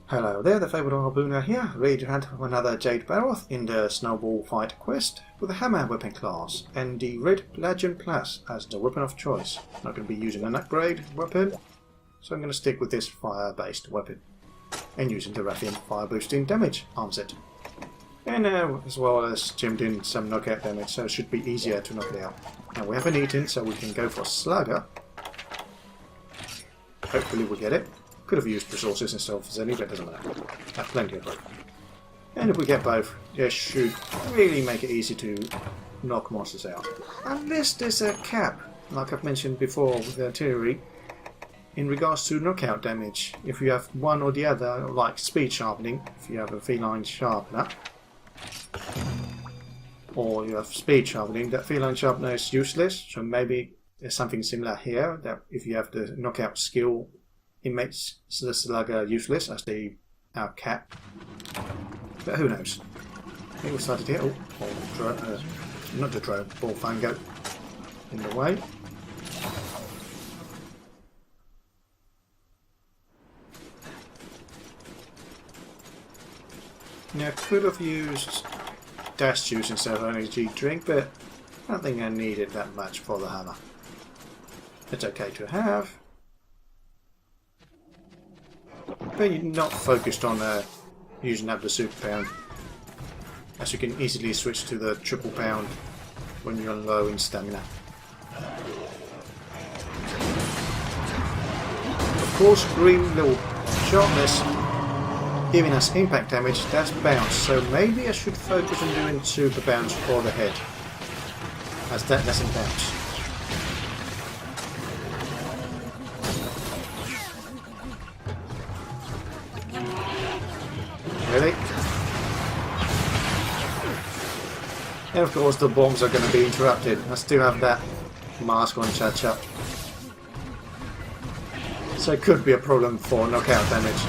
Hello there, the Fabled Harpooner here, ready to hunt for another Jade Barroth in the Snowball fight quest with a hammer weapon class and the red Bludgeon Plus as the weapon of choice. Not going to be using an upgrade weapon, so I'm going to stick with this fire based weapon and using the Ruffian fire boosting damage arm set. And as well as gemmed in some knockout damage, so it should be easier to knock it out. Now we haven't eaten, so we can go for Slugger. Hopefully we'll get it. Could have used resources instead of Zenny, but it doesn't matter. Have plenty of both. And if we get both, this should really make it easy to knock monsters out. Unless there's a cap, like I've mentioned before with the artillery, in regards to knockout damage. If you have one or the other, like speed sharpening, if you have a feline sharpener, or you have speed sharpening, that feline sharpener is useless, so maybe there's something similar here, that if you have the knockout skill, it makes the Slugger useless as the cap. But who knows? I think we started here. Oh, not the drone, ball fango in the way. Now, could have used dash juice instead of energy drink, but I don't think I need it that much for the hammer. It's okay to have. But you're not focused on using up the super pound, as you can easily switch to the triple pound when you're low in stamina. Of course, green little sharpness giving us impact damage, that's bounce, so maybe I should focus on doing super bounce for the head, as that doesn't bounce. Really? And of course the bombs are going to be interrupted. I still have that mask on Cha-Cha. So it could be a problem for knockout damage.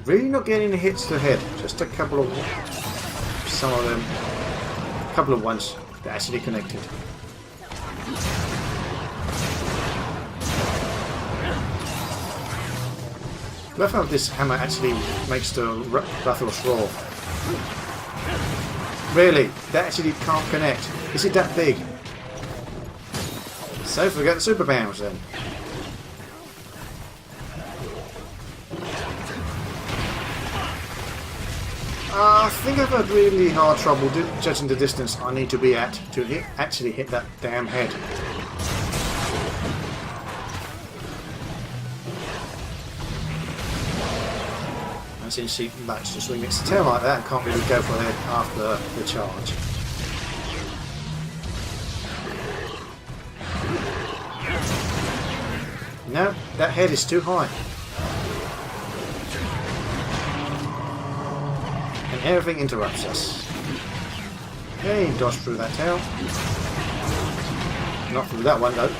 Really not getting the hits to the head. Just a couple of... some of them. A couple of ones that actually connected. I love how this hammer actually makes the battles roar. Really? That actually can't connect. Is it that big? So forget the super bounce then. I think I've had really hard trouble judging the distance I need to be at to actually hit that damn head. And since she likes to swing its tail like that, can't really go for it after the charge. No, that head is too high. And everything interrupts us. Okay, dodge through that tail. Not through that one though.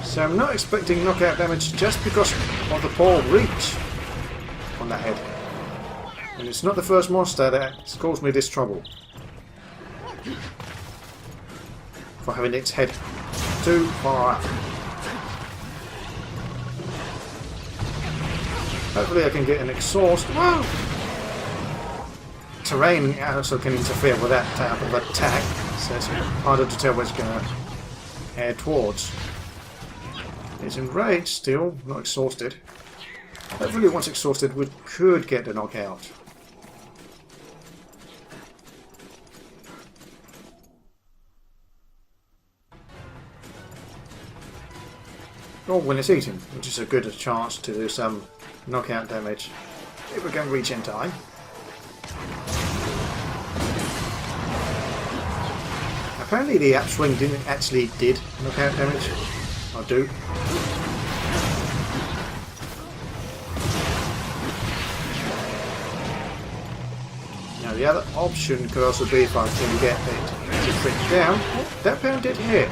So I'm not expecting knockout damage just because of the poor reach on that head. And it's not the first monster that's caused me this trouble. For having its head too far up. Hopefully I can get an exhaust. Whoa! Terrain also can interfere with that type of attack, so it's harder to tell where it's going to head towards. It's enraged still, not exhausted. Hopefully once exhausted we could get the knockout. Or when it's eaten, which is a good chance to do some knockout damage, if we can reach in time. Apparently the upswing didn't actually did knockout damage. Or do. Now the other option could also be if I can get it to trick down. Oh, that pound did hit.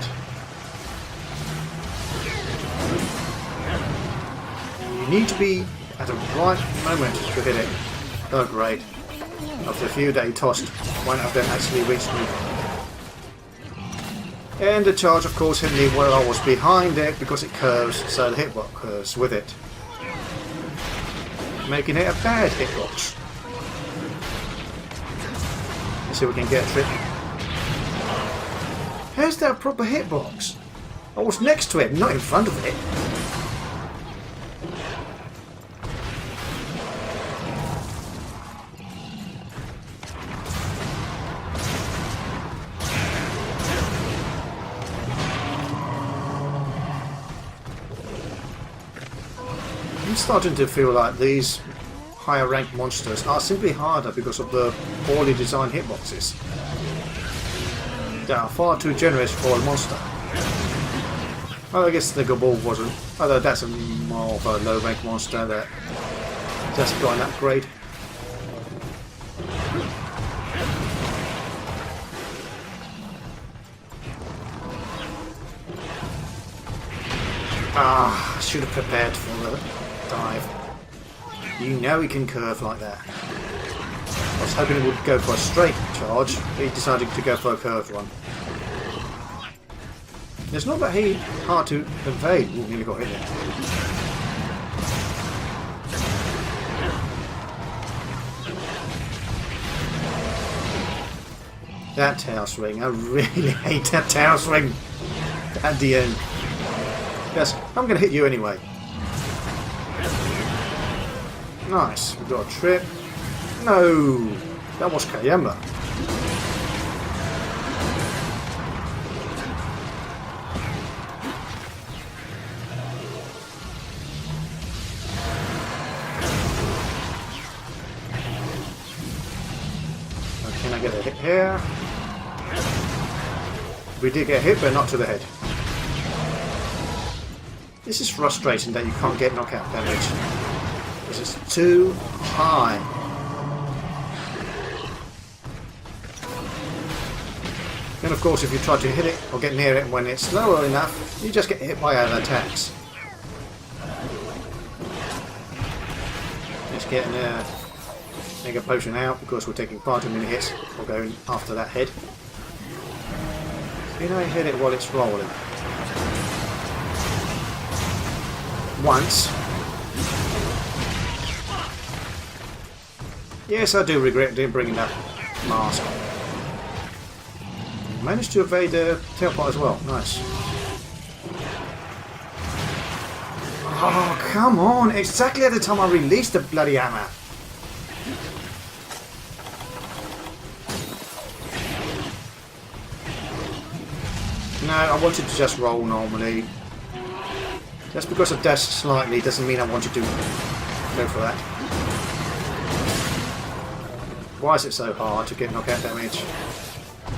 You need to be at the right moment to hit it. Oh great. After a few they tossed, one of them actually reached me. And the charge of course hit me while I was behind it because it curves, so the hitbox curves with it. making it a bad hitbox. Let's see if we can get a trip. How's that a proper hitbox? I was next to it, not in front of it. I'm starting to feel like these higher ranked monsters are simply harder because of the poorly designed hitboxes. They are far too generous for a monster. Well, I guess the Gobble wasn't, although that's more of a low rank monster that just got an upgrade. Ah, I should have prepared for the dive. You know he can curve like that. I was hoping he would go for a straight charge, but he decided to go for a curved one. It's not that hard to evade. Ooh, nearly got hit there. That tail swing, I really hate that tail swing at the end. Yes, I'm going to hit you anyway. Nice, we've got a trip. No, that was Kayama. Can I get a hit here? We did get hit, but not to the head. This is frustrating that you can't get knockout damage. This is too high. And of course, if you try to hit it or get near it when it's lower enough, you just get hit by other attacks. Just getting a mega potion out because we're taking far too many hits. We're going after that head. You know, hit it while it's rolling. Once. Yes, I do regret bringing that mask. Managed to evade the tailpot as well. Nice. Oh, come on! Exactly at the time I released the bloody hammer. No, I wanted to just roll normally. Just because I dashed slightly doesn't mean I wanted to go for that. Why is it so hard to get knockout damage?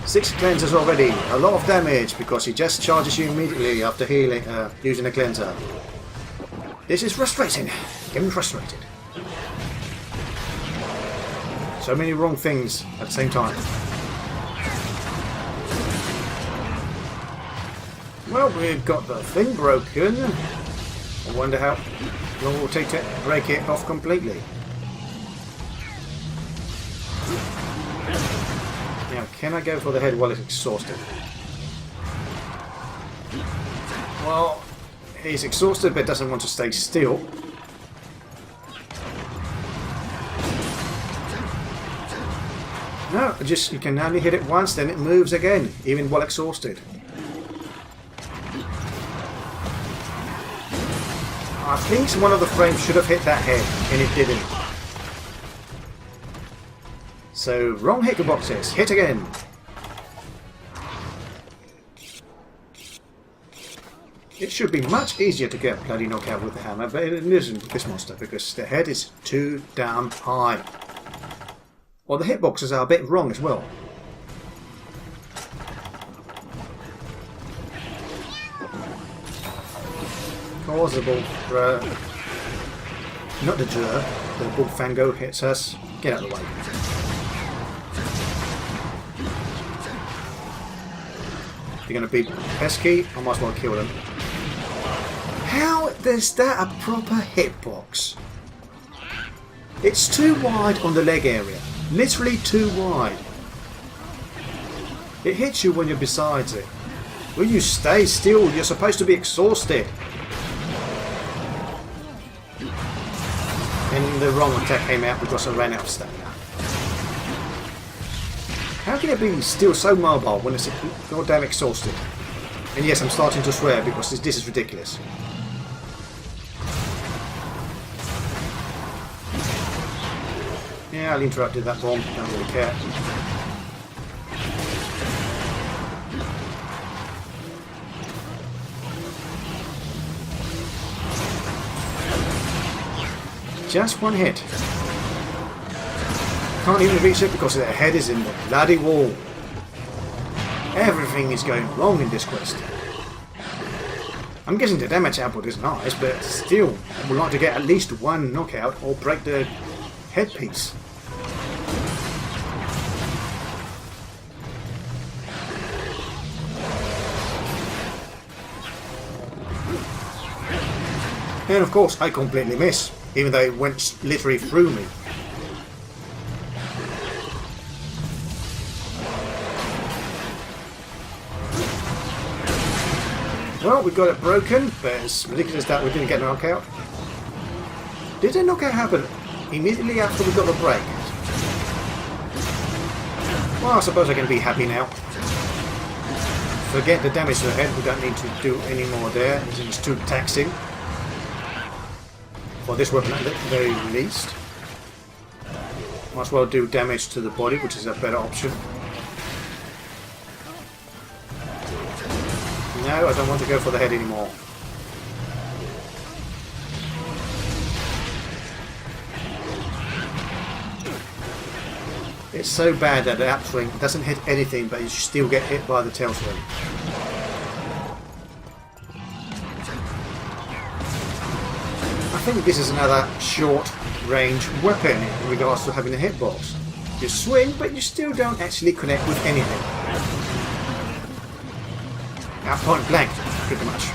6 cleansers already, a lot of damage because he just charges you immediately after healing, using a cleanser. This is frustrating, getting frustrated. So many wrong things at the same time. Well, we've got the thing broken. I wonder how long it will take to break it off completely. Now, can I go for the head while it's exhausted? Well, he's exhausted but doesn't want to stay still. No, you can only hit it once, then it moves again, even while exhausted. I think one of the frames should have hit that head, and it didn't. So, wrong hitboxes. Hit again. It should be much easier to get a bloody knockout with the hammer, but it isn't with this monster because the head is too damn high. Well, the hitboxes are a bit wrong as well. Cause the bull, not the Bullfango hits us. Get out of the way. You're going to be pesky, I might as well kill them. How is that a proper hitbox? It's too wide on the leg area. Literally too wide. It hits you when you're beside it. When you stay still, you're supposed to be exhausted. And the wrong attack came out because I ran out of stamina. How can it be still so mobile when it's goddamn exhausted? And yes, I'm starting to swear because this is ridiculous. Yeah, I'll interrupt that bomb, don't really care. Just one hit. Can't even reach it because their head is in the bloody wall. Everything is going wrong in this quest. I'm guessing the damage output is nice, but still, I would like to get at least one knockout or break the headpiece. And of course, I completely miss, even though it went literally through me. Well, we got it broken, but it's ridiculous that we didn't get a knockout. Did a knockout happen immediately after we got the break? Well, I suppose I can be happy now. Forget the damage to the head, we don't need to do any more there, it's too taxing. For this weapon at the very least. Might as well do damage to the body, which is a better option. No, I don't want to go for the head anymore. It's so bad that the upswing doesn't hit anything, but you still get hit by the tail swing. I think this is another short range weapon in regards to having a hitbox. You swing, but you still don't actually connect with anything. At point blank, pretty much.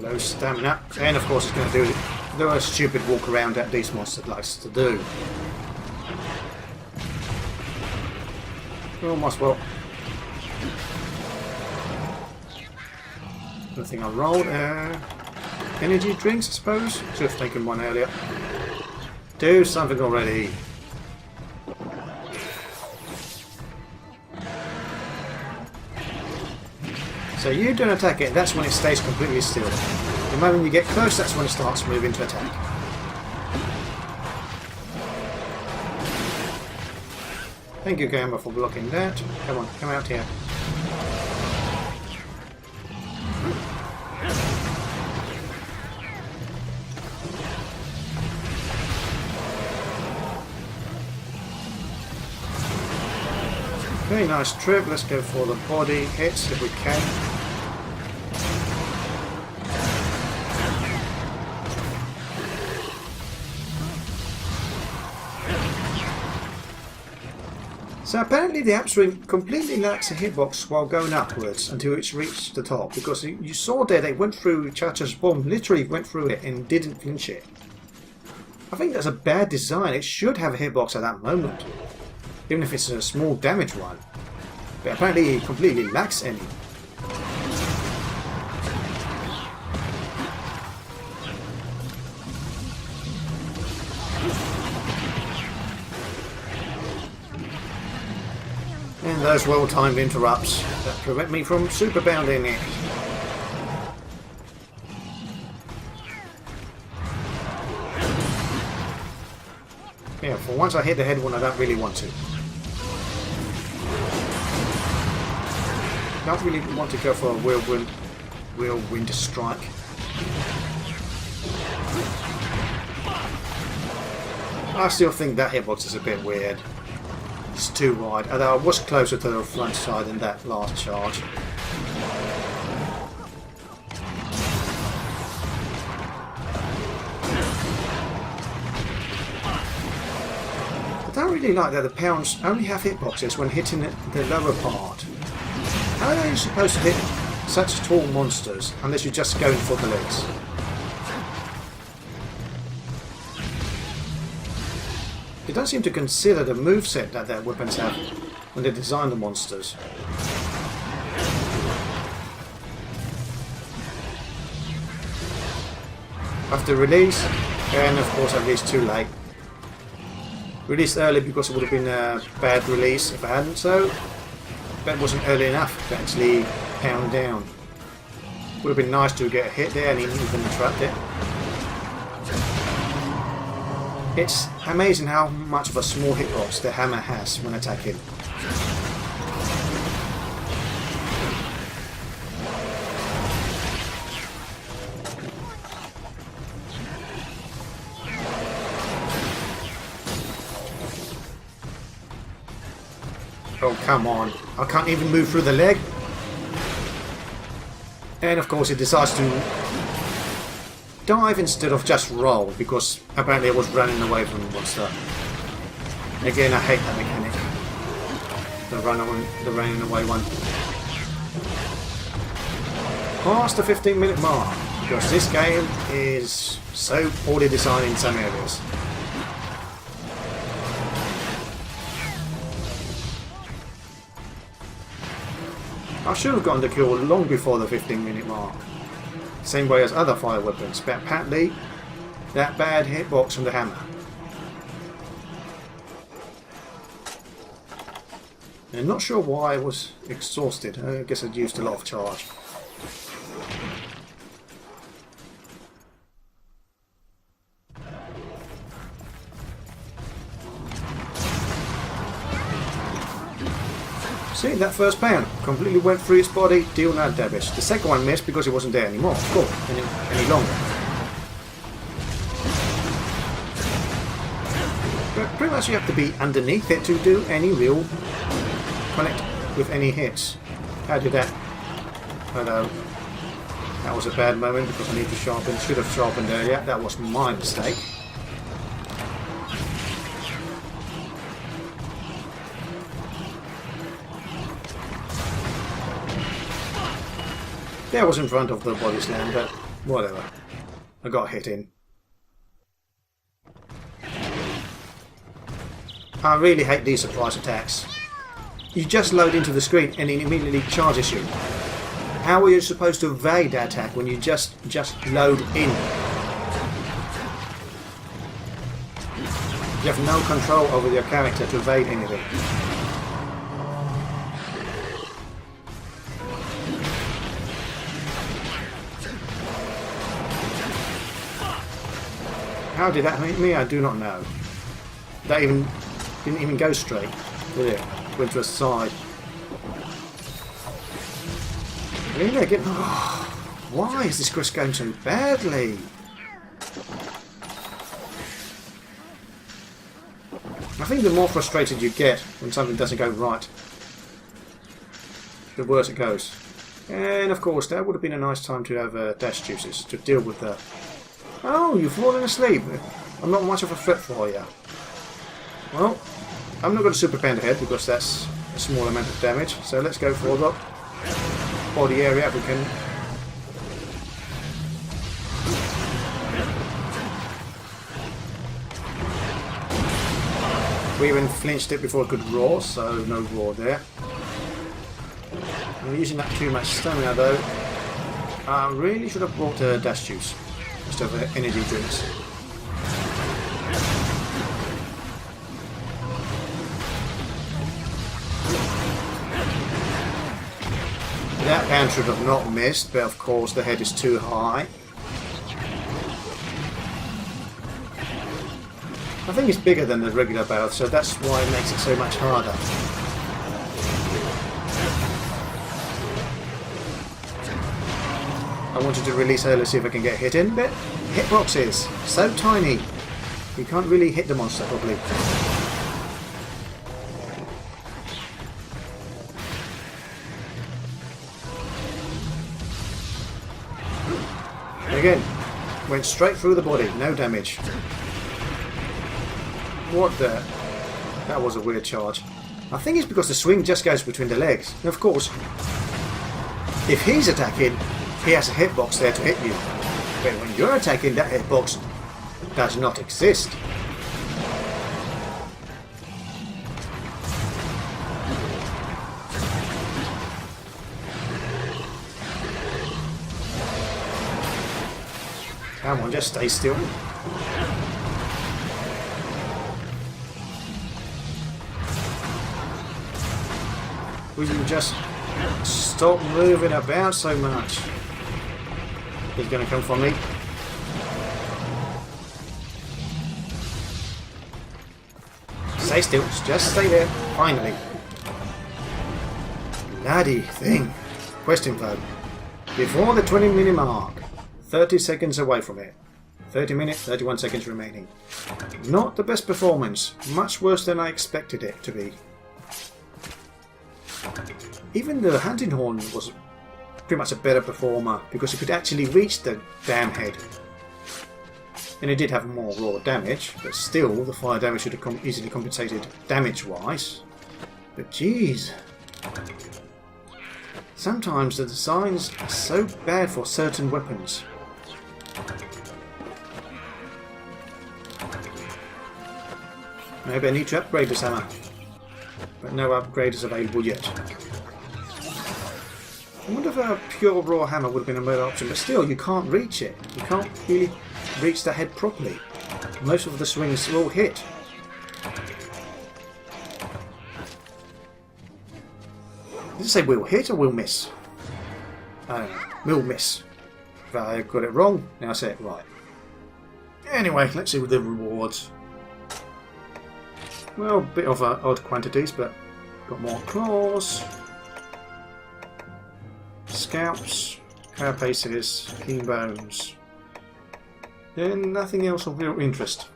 Low stamina, and of course it's going to do a stupid walk around that these monsters likes to do. Almost well. Nothing I rolled. Energy drinks, I suppose. Should have taken one earlier. Do something already. So you don't attack it, that's when it stays completely still. The moment you get close, that's when it starts moving to attack. Thank you, Gamma, for blocking that. Come on, come out here. Very nice trip. Let's go for the body hits if we can. So apparently the upswing completely lacks a hitbox while going upwards until it's reached the top, because you saw there they went through Chacha's bomb, literally went through it and didn't flinch it. I think that's a bad design. It should have a hitbox at that moment, even if it's a small damage one. But apparently it completely lacks any. And those well-timed interrupts that prevent me from super bounding it. Yeah, for once I hit the head when I don't really want to. Don't really want to go for a whirlwind strike. I still think that hitbox is a bit weird. It's too wide, although I was closer to the front side in that last charge. I don't really like that the pounds only have hitboxes when hitting the lower part. How are you supposed to hit such tall monsters unless you're just going for the legs? They don't seem to consider the moveset that their weapons have. when they designed the monsters. After release, and of course I released too late. Released early because it would have been a bad release if I hadn't, so that wasn't early enough to actually pound down. Would have been nice to get a hit there and even trapped it. It's amazing how much of a small hitbox the hammer has when attacking. Oh, come on. I can't even move through the leg. And of course it decides to dive instead of just roll, because apparently it was running away from the monster. Again, I hate that mechanic. The running away one. Past the 15-minute mark, because this game is so poorly designed in some areas. I should have gotten the kill long before the 15-minute mark. Same way as other fire weapons, but apparently that bad hitbox from the hammer. I'm not sure why I was exhausted. I guess I'd used a lot of charge. See, that first pound completely went through its body, deal no damage. The second one missed because it wasn't there anymore, of course, any longer. But pretty much you have to be underneath it to do any real connect with any hits. How did that? Hello. That was a bad moment because I need to sharpen. Should have sharpened earlier. That was my mistake. That was in front of the body slam, but whatever. I got hit in. I really hate these surprise attacks. You just load into the screen and it immediately charges you. How are you supposed to evade that attack when you just load in? You have no control over your character to evade anything. How did that hit me? I do not know. That didn't even go straight, did it? Went to a side. Really? Again? Why is this quest going so badly? I think the more frustrated you get when something doesn't go right, the worse it goes. And of course, that would have been a nice time to have dash juices to deal with the... Oh, you've fallen asleep. I'm not much of a threat for you. Well, I'm not going to super pound ahead because that's a small amount of damage. So let's go for the body area if we can. We even flinched it before it could roar, so no roar there. I'm using that too much stamina though. I really should have brought a dash juice instead of energy drinks. That pound should have not missed, but of course the head is too high. I think it's bigger than the regular Barroth, so that's why it makes it so much harder. I wanted to release earlier, see if I can get hit in, but hitboxes, so tiny, you can't really hit the monster properly. Again, went straight through the body, no damage. What the? That was a weird charge. I think it's because the swing just goes between the legs. And of course, if he's attacking, he has a hitbox there to hit you. But when you're attacking, that hitbox does not exist. Come on, just stay still. Will you just stop moving about so much? He's going to come for me. Stay still, just stay there. Finally. Bloody thing. Quest info. Before the 20-minute mark. 30 seconds away from it. 30 minutes, 31 seconds remaining. Not the best performance. Much worse than I expected it to be. Even the hunting horn was pretty much a better performer because it could actually reach the damn head. And it did have more raw damage, but still the fire damage should have easily compensated damage-wise. But jeez. Sometimes the designs are so bad for certain weapons. Maybe I need to upgrade this hammer. But no upgrade is available yet. I wonder if a pure raw hammer would have been a better option, but still, you can't reach it. You can't really reach the head properly. Most of the swings will hit. Did it say will hit or will miss? I don't know. Will miss. If I got it wrong, now I say it right. Anyway, let's see with the rewards. Well, a bit of odd quantities, but got more claws. Scalps, carapaces, keen bones. Then nothing else of real interest.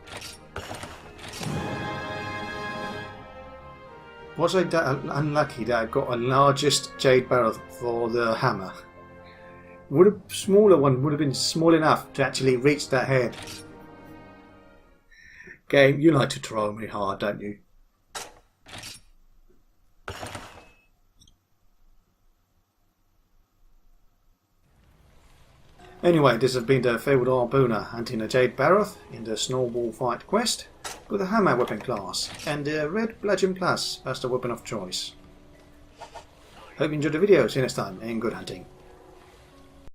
Was I unlucky that I got a largest Jade Barroth for the hammer? Would a smaller one would have been small enough to actually reach that head? Game, you like to troll me hard, don't you? Anyway, this has been the Fabled Harpooner hunting a Jade Barroth in the Snowball fight quest with a hammer weapon class and the red Bludgeon Plus as the weapon of choice. Hope you enjoyed the video. See you next time and good hunting.